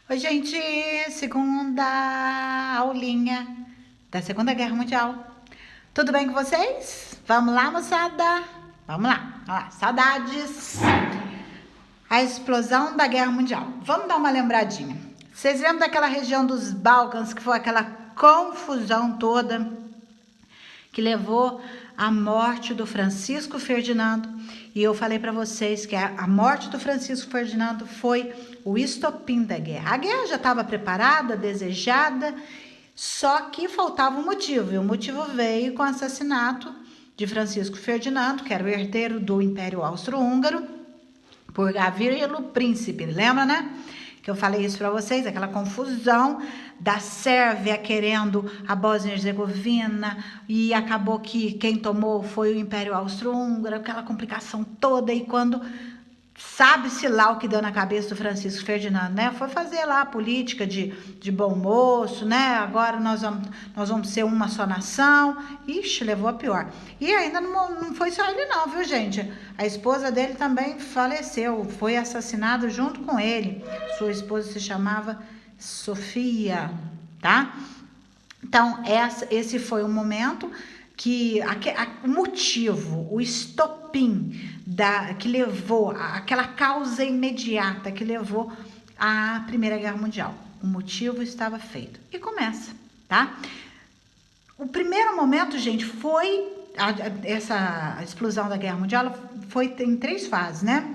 Oi, gente! Segunda aulinha da Segunda Guerra Mundial. Tudo bem com vocês? Vamos lá, moçada? Vamos lá. Saudades! A explosão da Guerra Mundial. Vamos dar uma lembradinha. Vocês lembram daquela região dos Balcãs, que foi aquela confusão toda que levou à morte do Francisco Ferdinando? E eu falei para vocês que a morte do Francisco Ferdinando foi o estopim da guerra. A guerra já estava preparada, desejada, só que faltava um motivo. E o motivo veio com o assassinato de Francisco Ferdinando, que era o herdeiro do Império Austro-Húngaro, por Gavrilo Príncipe. Lembra, né? Que eu falei isso para vocês, aquela confusão da Sérvia querendo a Bósnia e Herzegovina, e acabou que quem tomou foi o Império Austro-Húngaro, aquela complicação toda, e quando sabe-se lá o que deu na cabeça do Francisco Ferdinando, né? Foi fazer lá a política de bom moço, né? Agora nós vamos ser uma só nação. Ixi, levou a pior. E ainda não foi só ele não, viu, gente? A esposa dele também faleceu, foi assassinada junto com ele. Sua esposa se chamava Sofia, tá? Então, esse foi o momento que o motivo, o estopim que levou, aquela causa imediata que levou à Primeira Guerra Mundial. O motivo estava feito. E começa, tá? O primeiro momento, gente, foi essa explosão da Guerra Mundial, foi em 3 fases, né?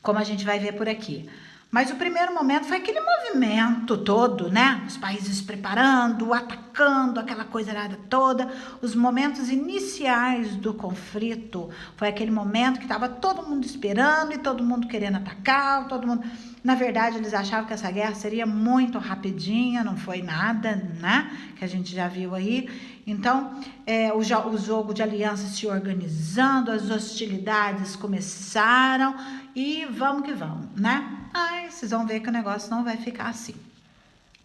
Como a gente vai ver por aqui. Mas o primeiro momento foi aquele movimento todo, né? Os países preparando, atacando, aquela coisa toda. Os momentos iniciais do conflito foi aquele momento que estava todo mundo esperando e todo mundo querendo atacar, todo mundo... Na verdade, eles achavam que essa guerra seria muito rapidinha, não foi nada, né? Que a gente já viu aí. Então, o jogo de aliança se organizando, as hostilidades começaram e vamos que vamos, né? Aí vocês vão ver que o negócio não vai ficar assim.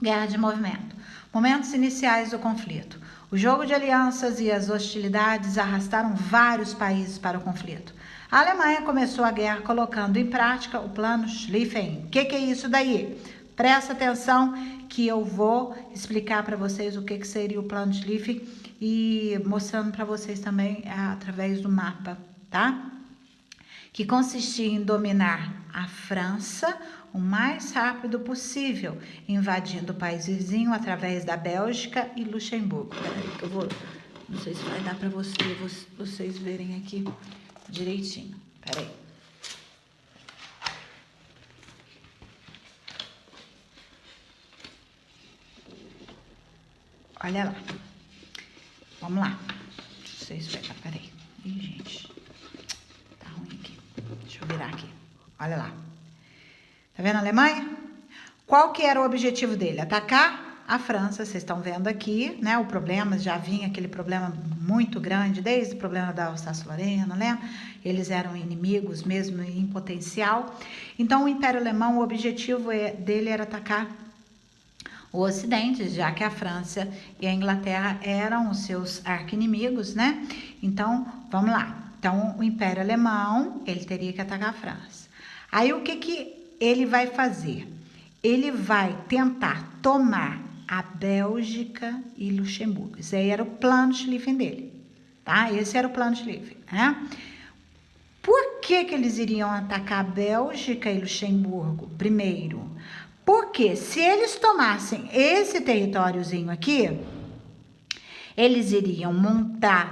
Guerra de movimento. Momentos iniciais do conflito. O jogo de alianças e as hostilidades arrastaram vários países para o conflito. A Alemanha começou a guerra colocando em prática o plano Schlieffen. O que é isso daí? Presta atenção que eu vou explicar para vocês o que seria o plano Schlieffen e mostrando para vocês também através do mapa, tá? Que consistia em dominar a França o mais rápido possível, invadindo o país vizinho através da Bélgica e Luxemburgo. Peraí que eu vou... Não sei se vai dar para vocês verem aqui direitinho. Peraí. Olha lá. Vamos lá. Vocês verem. Peraí. Ih, gente. Tá ruim aqui. Deixa eu virar aqui. Olha lá. Tá vendo a Alemanha? Qual que era o objetivo dele? Atacar a França. Vocês estão vendo aqui, né? O problema, já vinha aquele problema muito grande, desde o problema da Alsácia-Lorena, né? Eles eram inimigos mesmo em potencial. Então, o Império Alemão, o objetivo dele era atacar o Ocidente, já que a França e a Inglaterra eram os seus arqui-inimigos, né? Então, vamos lá. Então, o Império Alemão, ele teria que atacar a França. Aí, o que ele vai fazer? Ele vai tentar tomar a Bélgica e Luxemburgo. Esse aí era o plano Schlieffen dele, tá? Esse era o plano Schlieffen, né? Por que eles iriam atacar a Bélgica e Luxemburgo primeiro? Porque se eles tomassem esse territóriozinho aqui, eles iriam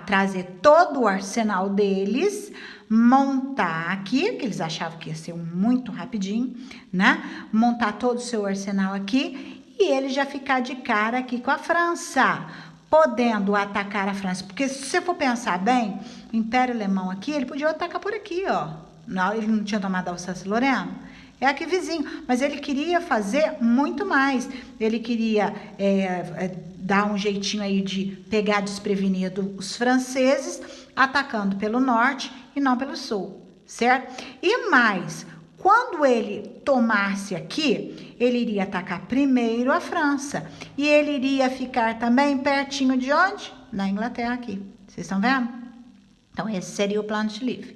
trazer todo o arsenal deles, montar aqui, que eles achavam que ia ser muito rapidinho, né? Montar todo o seu arsenal aqui e ele já ficar de cara aqui com a França, podendo atacar a França. Porque se você for pensar bem, o Império Alemão aqui, ele podia atacar por aqui, ó. Não, ele não tinha tomado a Alsácia-Lorena? É aqui vizinho, mas ele queria fazer muito mais. Ele queria dar um jeitinho aí de pegar desprevenido os franceses, atacando pelo norte e não pelo sul, certo? E mais, quando ele tomasse aqui, ele iria atacar primeiro a França. E ele iria ficar também pertinho de onde? Na Inglaterra aqui. Vocês estão vendo? Então, esse seria o plano Schlieffen,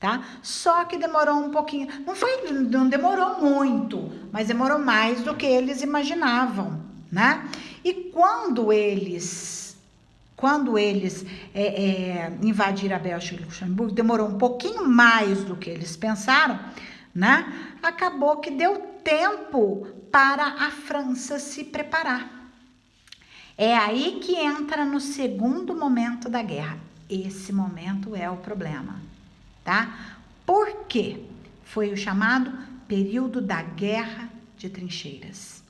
tá? Só que demorou um pouquinho, não demorou muito, mas demorou mais do que eles imaginavam, né? E quando eles invadiram a Bélgica e Luxemburgo, demorou um pouquinho mais do que eles pensaram, né? Acabou que deu tempo para a França se preparar. É aí que entra no segundo momento da guerra. Esse momento é o problema, tá? Por quê? Foi o chamado período da Guerra de Trincheiras.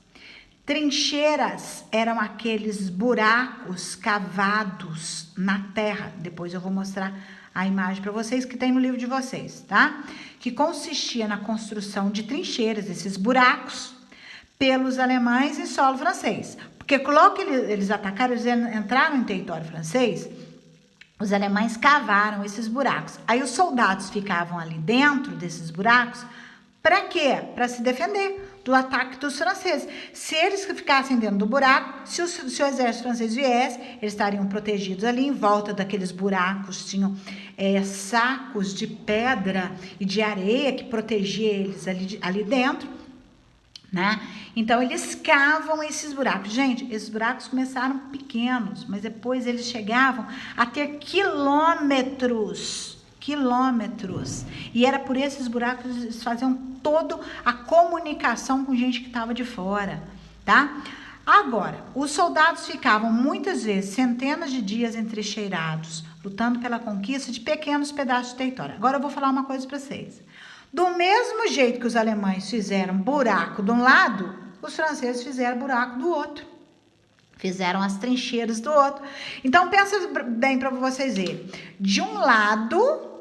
Trincheiras eram aqueles buracos cavados na terra. Depois eu vou mostrar a imagem para vocês que tem no livro de vocês, tá? Que consistia na construção de trincheiras, esses buracos, pelos alemães em solo francês. Porque logo que eles atacaram, eles entraram em território francês, os alemães cavaram esses buracos. Aí os soldados ficavam ali dentro desses buracos, para quê? Para se defender do ataque dos franceses. Se eles ficassem dentro do buraco, se o exército francês viesse, eles estariam protegidos ali. Em volta daqueles buracos tinham sacos de pedra e de areia que protegia eles ali dentro, né? Então eles cavam esses buracos. Gente, esses buracos começaram pequenos, mas depois eles chegavam a ter quilômetros. E era por esses buracos que eles faziam toda a comunicação com gente que estava de fora, tá? Agora, os soldados ficavam muitas vezes centenas de dias entrincheirados, lutando pela conquista de pequenos pedaços de território. Agora eu vou falar uma coisa para vocês. Do mesmo jeito que os alemães fizeram buraco de um lado, os franceses fizeram buraco do outro. Fizeram as trincheiras do outro. Então, pensa bem para vocês verem. De um lado,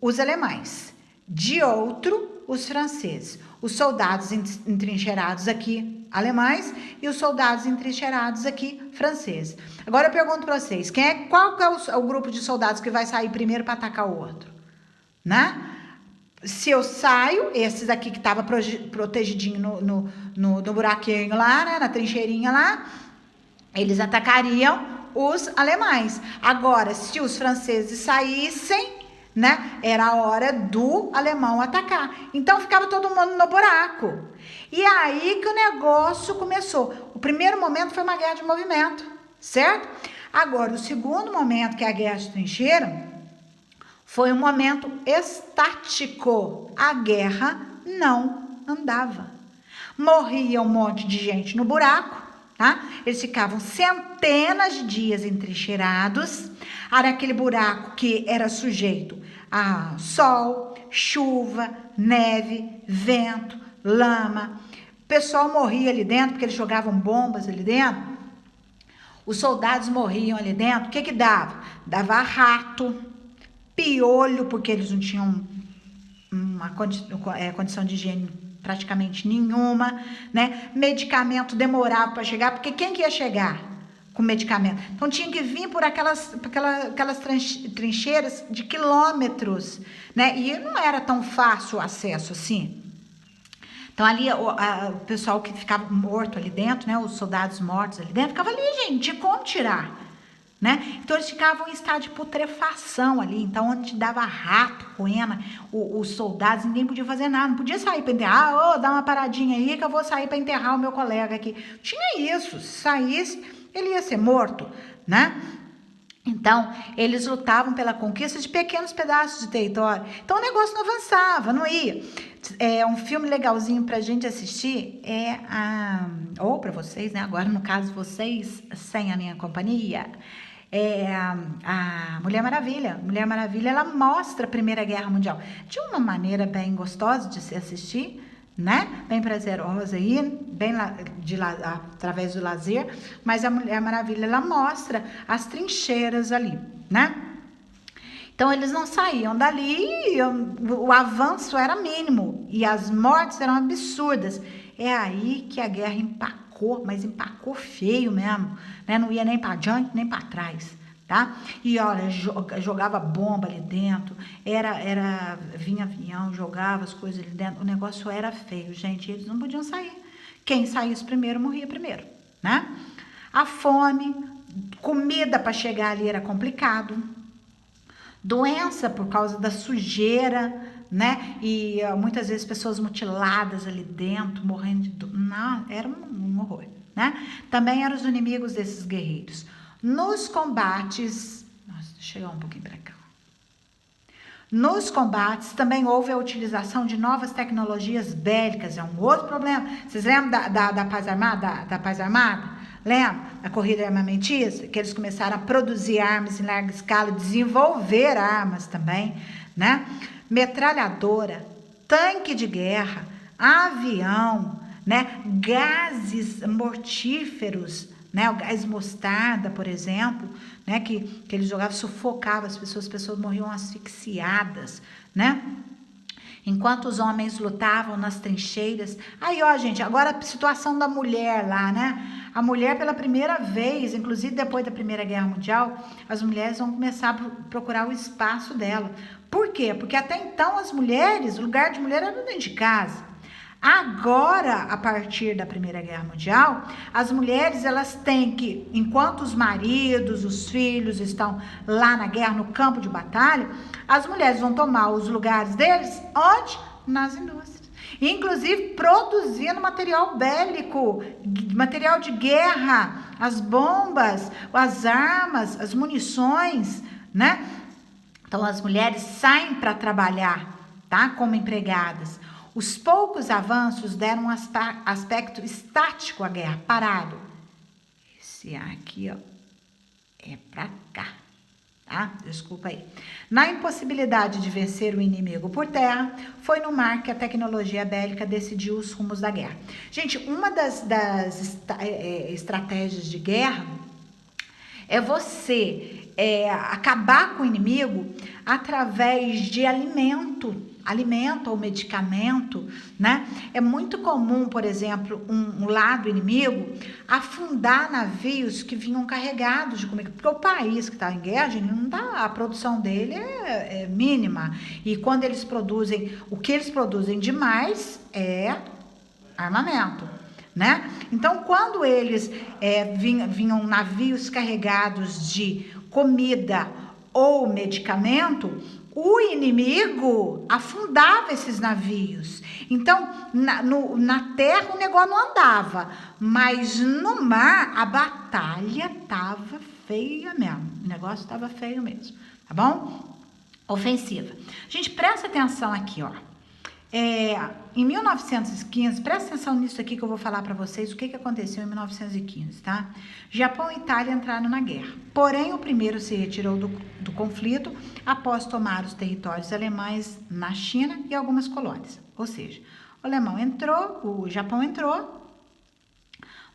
os alemães. De outro, os franceses. Os soldados entrincheirados aqui, alemães, e os soldados entrincheirados aqui, franceses. Agora eu pergunto para vocês, qual que é o grupo de soldados que vai sair primeiro para atacar o outro? Né? Se eu saio, esses aqui que estavam protegidinho no buraquinho lá, né, na trincheirinha lá, eles atacariam os alemães. Agora, se os franceses saíssem, né, era a hora do alemão atacar. Então, ficava todo mundo no buraco. E aí que o negócio começou. O primeiro momento foi uma guerra de movimento, certo? Agora, o segundo momento, que é a guerra de trincheira, foi um momento estático. A guerra não andava. Morria um monte de gente no buraco, tá? Eles ficavam centenas de dias entrincheirados. Era aquele buraco que era sujeito a sol, chuva, neve, vento, lama. O pessoal morria ali dentro porque eles jogavam bombas ali dentro. Os soldados morriam ali dentro. O que dava? Dava rato, piolho, porque eles não tinham uma condição de higiene praticamente nenhuma, né? Medicamento demorava para chegar, porque quem que ia chegar com medicamento? Então tinha que vir por aquelas trincheiras de quilômetros, né? E não era tão fácil o acesso assim. Então ali o pessoal que ficava morto ali dentro, né? Os soldados mortos ali dentro, ficava ali, gente, tinha como tirar, né? Então eles ficavam em estado de putrefação ali. Então onde dava rato, coena, os soldados, ninguém podia fazer nada, não podia sair para enterrar. Dá uma paradinha aí que eu vou sair para enterrar o meu colega aqui. Tinha isso. Se saísse, ele ia ser morto, né? Então eles lutavam pela conquista de pequenos pedaços de território. Então o negócio não avançava, não ia. Um filme legalzinho pra gente assistir ou para vocês, né? Agora no caso vocês sem a minha companhia, a Mulher Maravilha. Mulher Maravilha, ela mostra a Primeira Guerra Mundial de uma maneira bem gostosa de se assistir, né? Bem prazerosa aí, bem através do lazer, mas a Mulher Maravilha, ela mostra as trincheiras ali, né? Então eles não saíam dali, o avanço era mínimo e as mortes eram absurdas. É aí que a guerra empacou, mas empacou feio mesmo, né? Não ia nem para adiante nem para trás, tá? E olha, jogava bomba ali dentro, vinha avião, jogava as coisas ali dentro, o negócio era feio, gente, eles não podiam sair. Quem saísse primeiro morria primeiro, né? A fome, comida para chegar ali era complicado. Doença por causa da sujeira, né? E muitas vezes pessoas mutiladas ali dentro, morrendo de dor. Não, era um horror, né? Também eram os inimigos desses guerreiros. Nos combates... Nossa, deixa eu chegar um pouquinho para cá. Nos combates também houve a utilização de novas tecnologias bélicas, é um outro problema. Vocês lembram da paz armada? Da paz armada? Lembra? A corrida armamentista? Que eles começaram a produzir armas em larga escala, desenvolver armas também, né? Metralhadora, tanque de guerra, avião, né? Gases mortíferos, né? O gás mostarda, por exemplo, né? Que eles jogavam, sufocava as pessoas morriam asfixiadas, né? Enquanto os homens lutavam nas trincheiras. Aí, ó, gente, agora a situação da mulher lá, né? A mulher, pela primeira vez, inclusive depois da Primeira Guerra Mundial, as mulheres vão começar a procurar o espaço dela. Por quê? Porque até então as mulheres, o lugar de mulher era dentro de casa. Agora, a partir da Primeira Guerra Mundial, as mulheres, elas têm que, enquanto os maridos, os filhos estão lá na guerra, no campo de batalha, as mulheres vão tomar os lugares deles, onde? Nas indústrias. Inclusive, produzindo material bélico, material de guerra, as bombas, as armas, as munições, né? Então, as mulheres saem para trabalhar, tá? Como empregadas. Os poucos avanços deram um aspecto estático à guerra, parado. Esse aqui, ó, é para cá, tá? Desculpa aí. Na impossibilidade de vencer o inimigo por terra, foi no mar que a tecnologia bélica decidiu os rumos da guerra. Gente, uma das estratégias de guerra é você acabar com o inimigo através de alimento ou medicamento, né? É muito comum, por exemplo, um lado inimigo afundar navios que vinham carregados de comida, porque o país que está em guerra, gente, não dá, a produção dele é mínima, e quando eles produzem, o que eles produzem demais é armamento, né? Então, quando eles vinham navios carregados de comida ou medicamento, o inimigo afundava esses navios. Então, na terra o negócio não andava, mas no mar a batalha estava feia mesmo. O negócio estava feio mesmo, tá bom? Ofensiva. Gente, presta atenção aqui, ó. Em 1915, presta atenção nisso aqui que eu vou falar para vocês, o que aconteceu em 1915, tá? Japão e Itália entraram na guerra, porém o primeiro se retirou do conflito após tomar os territórios alemães na China e algumas colônias. Ou seja, o Japão entrou,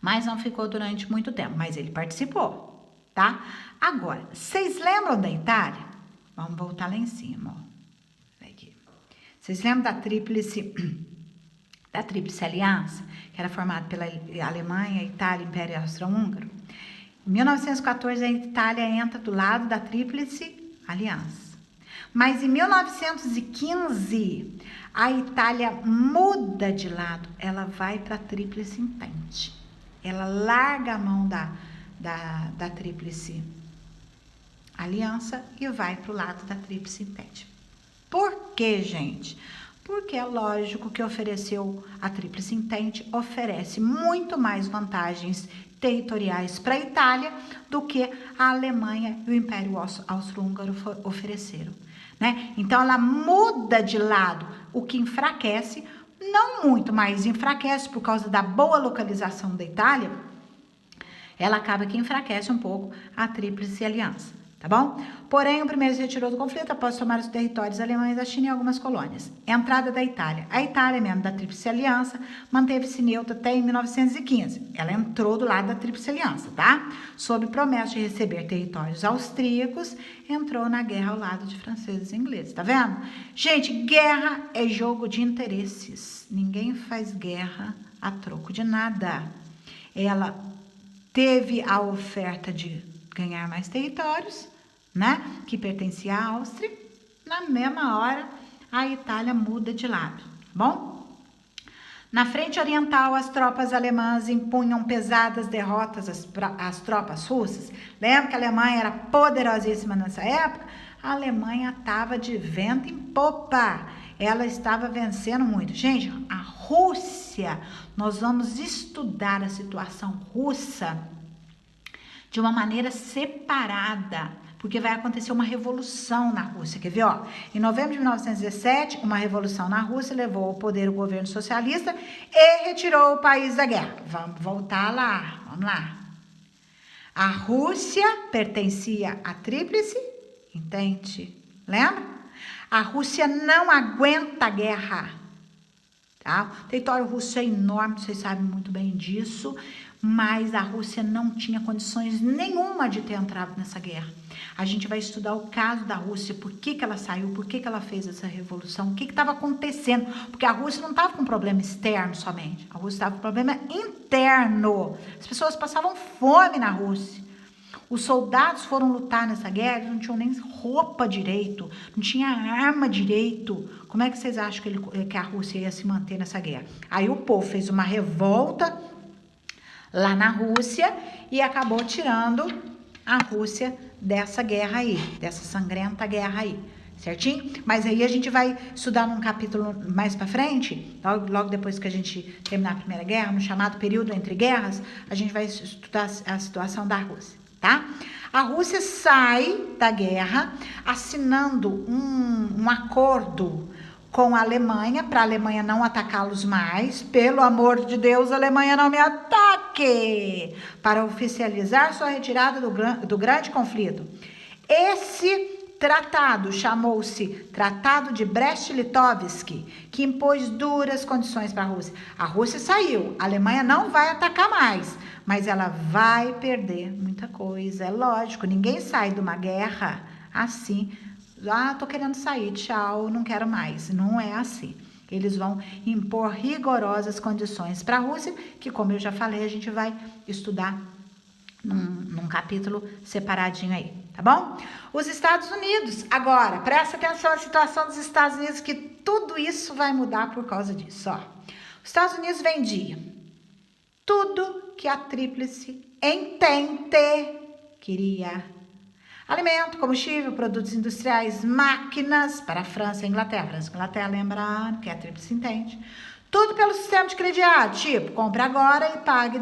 mas não ficou durante muito tempo, mas ele participou, tá? Agora, vocês lembram da Itália? Vamos voltar lá em cima, ó. Vocês lembram da Tríplice Aliança, que era formada pela Alemanha, Itália, Império Austro-Húngaro? Em 1914, a Itália entra do lado da Tríplice Aliança. Mas em 1915, a Itália muda de lado, ela vai para a Tríplice Entente. Ela larga a mão da Tríplice Aliança e vai para o lado da Tríplice Entente. Por quê, gente? Porque é lógico que a Tríplice Entente oferece muito mais vantagens territoriais para a Itália do que a Alemanha e o Império Austro-Húngaro ofereceram, né? Então, ela muda de lado, o que enfraquece, não muito, mas enfraquece por causa da boa localização da Itália, ela acaba que enfraquece um pouco a Tríplice Aliança. Tá bom? Porém, o primeiro se retirou do conflito após tomar os territórios alemães da China e algumas colônias. Entrada da Itália. A Itália, mesmo da Tríplice Aliança, manteve-se neutra até em 1915. Ela entrou do lado da Tríplice Aliança, tá? Sob promessa de receber territórios austríacos, entrou na guerra ao lado de franceses e ingleses. Tá vendo? Gente, guerra é jogo de interesses. Ninguém faz guerra a troco de nada. Ela teve a oferta de ganhar mais territórios, né, que pertencia à Áustria. Na mesma hora, a Itália muda de lado, tá bom? Na frente oriental, as tropas alemãs impunham pesadas derrotas às tropas russas. Lembra que a Alemanha era poderosíssima nessa época? a Alemanha estava de vento em popa. Ela estava vencendo muito. Gente, a Rússia, nós vamos estudar a situação russa de uma maneira separada, porque vai acontecer uma revolução na Rússia. Quer ver? Ó, em novembro de 1917, uma revolução na Rússia levou ao poder o governo socialista e retirou o país da guerra. Vamos voltar lá, vamos lá. A Rússia pertencia à Tríplice, entende? Lembra? A Rússia não aguenta a guerra, tá? O território russo é enorme, vocês sabem muito bem disso, mas a Rússia não tinha condições nenhuma de ter entrado nessa guerra. A gente vai estudar o caso da Rússia, por que ela saiu, por que ela fez essa revolução, o que estava acontecendo, porque a Rússia não estava com um problema externo somente, a Rússia estava com um problema interno. As pessoas passavam fome na Rússia. Os soldados foram lutar nessa guerra, eles não tinham nem roupa direito, não tinha arma direito. Como é que vocês acham que a Rússia ia se manter nessa guerra? Aí o povo fez uma revolta lá na Rússia e acabou tirando a Rússia dessa guerra aí, dessa sangrenta guerra aí, certinho? Mas aí a gente vai estudar num capítulo mais pra frente, logo depois que a gente terminar a Primeira Guerra, no chamado período entre guerras, a gente vai estudar a situação da Rússia. Tá? A Rússia sai da guerra assinando um acordo com a Alemanha, para a Alemanha não atacá-los mais. Pelo amor de Deus, Alemanha, não me ataque! Para oficializar sua retirada do grande conflito. Esse tratado chamou-se Tratado de Brest-Litovsk, que impôs duras condições para a Rússia. A Rússia saiu, a Alemanha não vai atacar mais, mas ela vai perder muita coisa. É lógico, ninguém sai de uma guerra assim, tô querendo sair, tchau, não quero mais. Não é assim. Eles vão impor rigorosas condições para a Rússia, que, como eu já falei, a gente vai estudar num capítulo separadinho aí, tá bom? Os Estados Unidos, agora, presta atenção à situação dos Estados Unidos, que tudo isso vai mudar por causa disso, ó. Os Estados Unidos vendiam tudo que a Tríplice Entente queria. Alimento, combustível, produtos industriais, máquinas para a França e a Inglaterra. França e Inglaterra, lembrando que a Tríplice Entente. Tudo pelo sistema de crediário, tipo, compre agora e pague depois.